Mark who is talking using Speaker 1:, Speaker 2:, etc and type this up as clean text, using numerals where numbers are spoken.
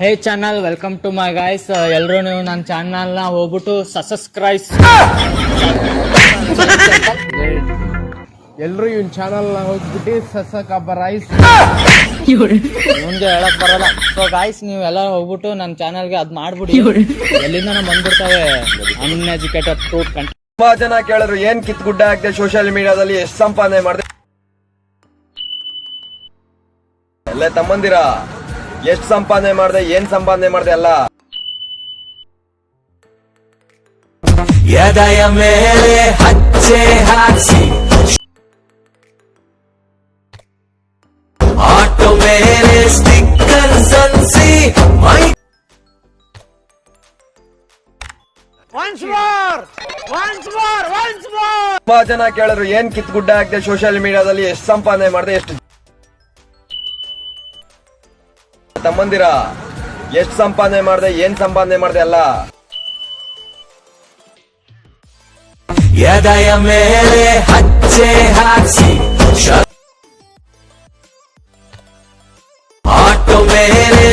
Speaker 1: Hey channel, welcome to my guys. ಎಲ್ಲರೂ ನೀವು ನನ್ನ ಚಾನಲ್ನ ಹೋಗ್ಬಿಟ್ಟು ಸಬ್ಸ್ಕ್ರೈಬ್.
Speaker 2: ಎಲ್ಲರೂ ಇವನ್ ಚಾನಲ್ನ ಹೋಗ್ಬಿಟ್ಟು ಸಬ್ಸ್ಕ್ರೈಬ್.
Speaker 1: ಮುಂದೆ ಹೇಳಕ್ ಬರಲ್ಲ. ಸೊ ಗೈಸ್, ನೀವು ಎಲ್ಲ ಹೋಗ್ಬಿಟ್ಟು ನನ್ನ ಚಾನಲ್ಗೆ ಅದ್ ಮಾಡ್ಬಿಡಿ. ಎಲ್ಲಿಂದ ಬಂದ್ಬಿಡ್ತವೆ ಅನ್ಎಜುಕೇಟೆಡ್ ಫ್ರೂಟ್ ಕಂಟೆಂಟ್.
Speaker 3: ತುಂಬಾ ಜನ ಕೇಳಿದ್ರು ಏನ್ ಕಿತ್ ಗುಡ್ಡ ಹಾಕ್ದೆ ಸೋಷಿಯಲ್ ಮೀಡಿಯಾದಲ್ಲಿ ಎಷ್ಟು ಸಂಪಾದನೆ ಮಾಡಿದೆ. ಎಲ್ಲ ತಮ್ಮಂದಿರ ಎಷ್ಟು ಸಂಪಾದನೆ ಮಾಡಿದೆ, ಏನ್ ಸಂಪಾದನೆ ಮಾಡಿದೆ ಅಲ್ಲ.
Speaker 4: ಎದೆಯ ಮೇಲೆ ಹಚ್ಚೆ ಹಾಕ್ಸಿ, ಆಟೋ ಮೇಲೆ ಸ್ಟಿಕ್ಕರ್ ಸನ್ಸಿ, ಮೈ
Speaker 3: ತುಂಬಾ ಜನ ಕೇಳಿದ್ರು ಏನ್ ಕಿತ್ ಗುಡ್ಡ ಹಾಕ್ದೆ ಸೋಷಿಯಲ್ ಮೀಡಿಯಾದಲ್ಲಿ ಎಷ್ಟು ಸಂಪಾದನೆ ಮಾಡಿದೆ, ಎಷ್ಟು ತಮ್ಮಂದಿರ ಎಷ್ಟು ಸಂಪಾದನೆ ಮಾಡಿದೆ, ಏನ್ ಸಂಪಾದನೆ ಮಾಡಿದೆ ಅಲ್ಲ.
Speaker 4: ಎದೆಯ ಮೇಲೆ ಹಚ್ಚೆ ಹಾಕ್ಸಿ, ಆಟೋ ಮೇಲೆ